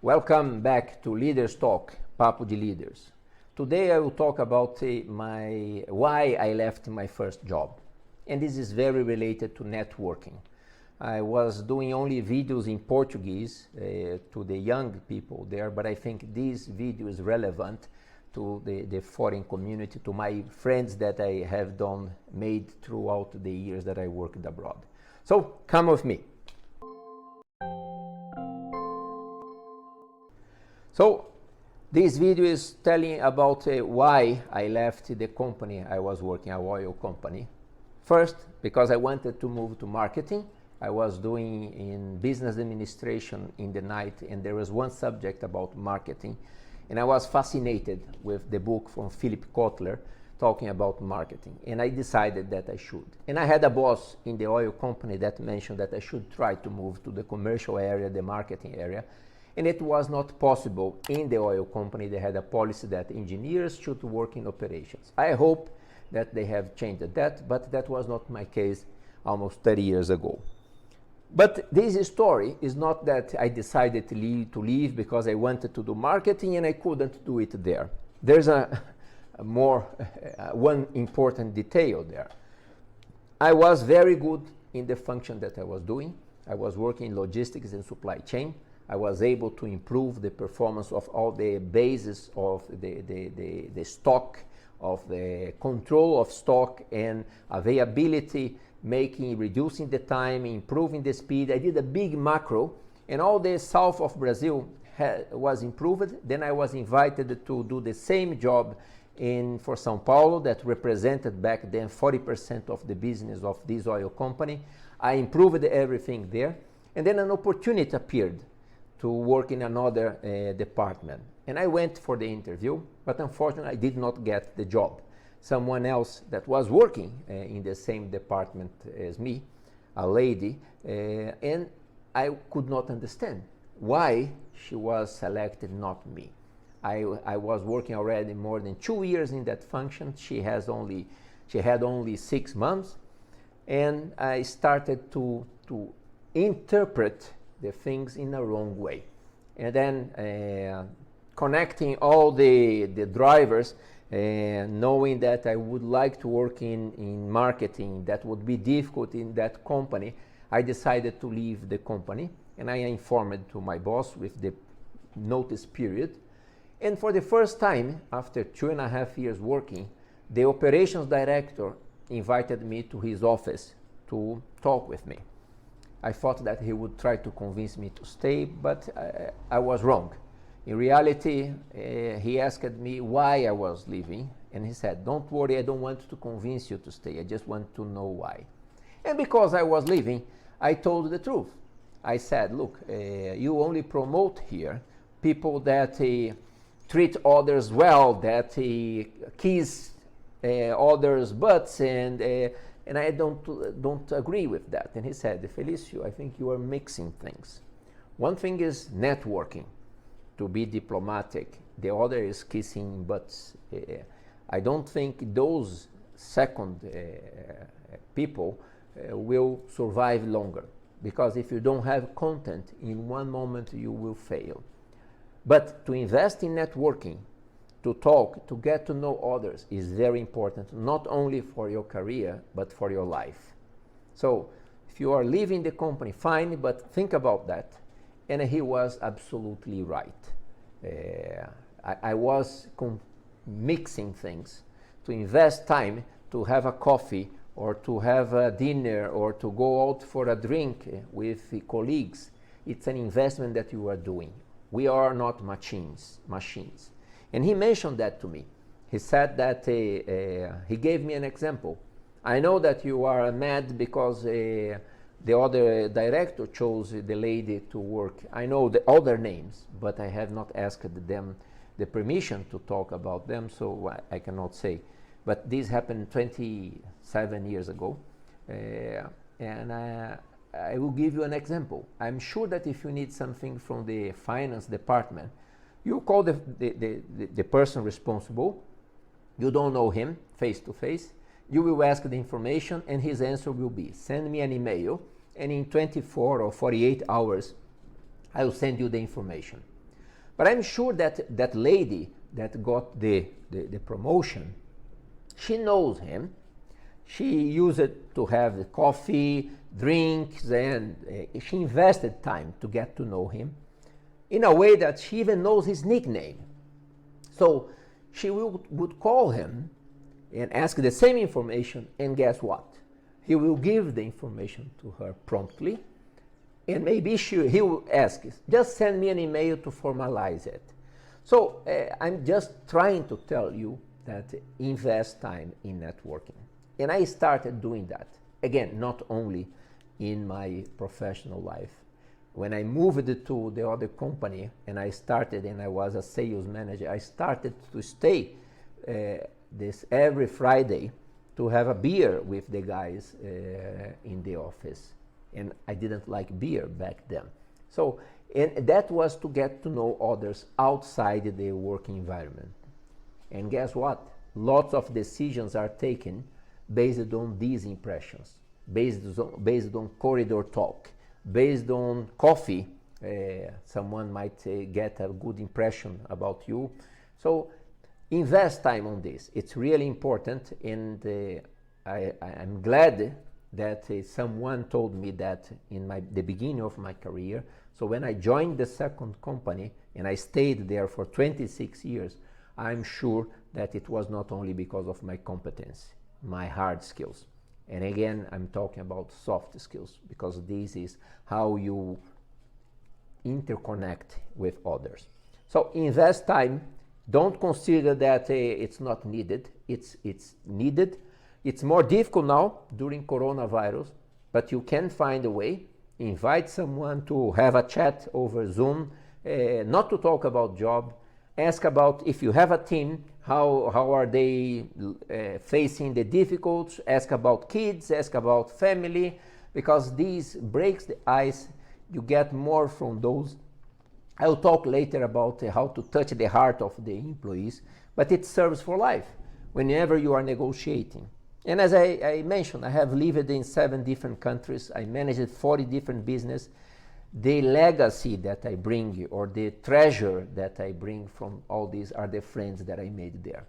Welcome back to Leaders Talk, Papodelideres. Today I will talk about why I left my first job. And this is very related to networking. I was doing only videos in Portuguese to the young people there, but I think this video is relevant to the foreign community, to my friends that I have made throughout the years that I worked abroad. So come with me. So this video is telling about why I left the company I was working, an oil company. First, because I wanted to move to marketing. I was doing in business administration in the night, and there was one subject about marketing. And I was fascinated with the book from Philip Kotler talking about marketing. And I decided that I should. And I had a boss in the oil company that mentioned that I should try to move to the commercial area, the marketing area. And it was not possible in the oil company. They had a policy that engineers should work in operations. I hope that they have changed that, but that was not my case almost 30 years ago. But this story is not that I decided to leave because I wanted to do marketing and I couldn't do it there. There's one important detail there. I was very good in the function that I was doing. I was working in logistics and supply chain. I was able to improve the performance of all the bases of the stock, of the control of stock and availability, reducing the time, improving the speed. I did a big macro, and all the south of Brazil was improved. Then I was invited to do the same job for São Paulo that represented back then 40% of the business of this oil company. I improved everything there, and then an opportunity appeared to work in another department. And I went for the interview, but unfortunately I did not get the job. Someone else that was working in the same department as me, a lady, and I could not understand why she was selected, not me. I was working already more than 2 years in that function. She had only 6 months, and I started to interpret the things in a wrong way. And then connecting all the drivers, knowing that I would like to work in marketing, that would be difficult in that company, I decided to leave the company, and I informed to my boss with the notice period. And for the first time, after 2.5 years working, the operations director invited me to his office to talk with me. I thought that he would try to convince me to stay, but I was wrong. In reality, he asked me why I was leaving, and he said, "Don't worry, I don't want to convince you to stay, I just want to know why." And because I was leaving, I told the truth. I said, "Look, you only promote here people that treat others well, that kiss others' butts, and I don't agree with that." And he said, "Felicio, I think you are mixing things. One thing is networking, to be diplomatic. The other is kissing butts. I don't think those second people will survive longer, because if you don't have content, in one moment you will fail. But to invest in networking, to talk, to get to know others is very important, not only for your career, but for your life. So if you are leaving the company, fine, but think about that." And he was absolutely right. I was mixing things. To invest time, to have a coffee, or to have a dinner, or to go out for a drink with the colleagues, it's an investment that you are doing. We are not machines. And he mentioned that to me. He said that he gave me an example. "I know that you are mad because the other director chose the lady to work. I know the other names, but I have not asked them the permission to talk about them, so I cannot say. But this happened 27 years ago. And I will give you an example. I'm sure that if you need something from the finance department, you call the person responsible. You don't know him face to face. You will ask the information, and his answer will be, send me an email, and in 24 or 48 hours, I will send you the information. But I'm sure that that lady that got the promotion, she knows him. She used it to have the coffee, drinks, and she invested time to get to know him in a way that she even knows his nickname. So she would call him and ask the same information, and guess what? He will give the information to her promptly, and maybe he will ask, just send me an email to formalize it. So I'm just trying to tell you that invest time in networking. And I started doing that. Again, not only in my professional life. When I moved to the other company and I was a sales manager, I started to stay this every Friday to have a beer with the guys in the office. And I didn't like beer back then. So, and that was to get to know others outside the work environment. And guess what? Lots of decisions are taken based on these impressions, based on corridor talk, based on coffee. Someone might get a good impression about you. So invest time on this. It's really important, and I'm glad that someone told me that in the beginning of my career. So when I joined the second company and I stayed there for 26 years, I'm sure that it was not only because of my competence, my hard skills. And again, I'm talking about soft skills, because this is how you interconnect with others. So invest time. Don't consider that it's not needed. It's needed. It's more difficult now during coronavirus, but you can find a way. Invite someone to have a chat over Zoom, not to talk about job. Ask about, if you have a team, how are they facing the difficulties. Ask about kids, ask about family, because these breaks the ice. You get more from those. I'll talk later about how to touch the heart of the employees, but it serves for life whenever you are negotiating. And as I mentioned, I have lived in 7 different countries. I managed 40 different businesses. The legacy that I bring, or the treasure that I bring from all these, are the friends that I made there.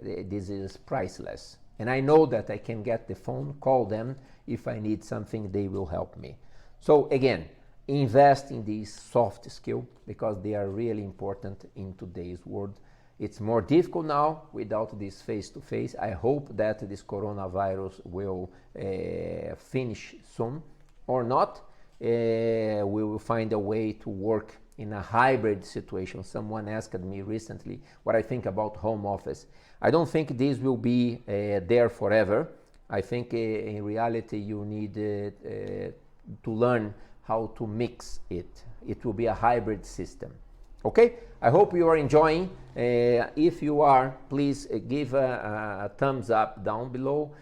This is priceless. And I know that I can get the phone, call them. If I need something, they will help me. So again, invest in these soft skills, because they are really important in today's world. It's more difficult now without this face-to-face. I hope that this coronavirus will finish soon, or not. We will find a way to work in a hybrid situation. Someone asked me recently what I think about home office. I don't think this will be there forever. I think in reality you need to learn how to mix it. It will be a hybrid system. Okay, I hope you are enjoying. If you are, please give a thumbs up down below.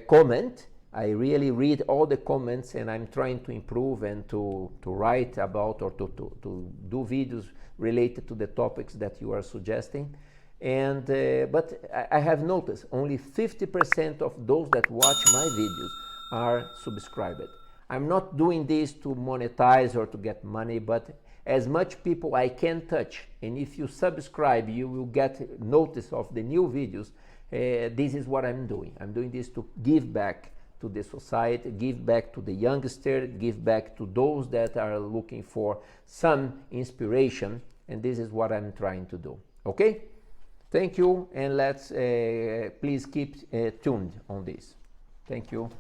Comment. I really read all the comments, and I'm trying to improve and to write about, or to do videos related to the topics that you are suggesting. And but I have noticed only 50% of those that watch my videos are subscribed. I'm not doing this to monetize or to get money, but as much people I can touch, and if you subscribe, you will get notice of the new videos. This is what I'm doing. I'm doing this to give back to the society, give back to the youngster, give back to those that are looking for some inspiration, and this is what I'm trying to do. Okay? Thank you, and let's please keep tuned on this. Thank you.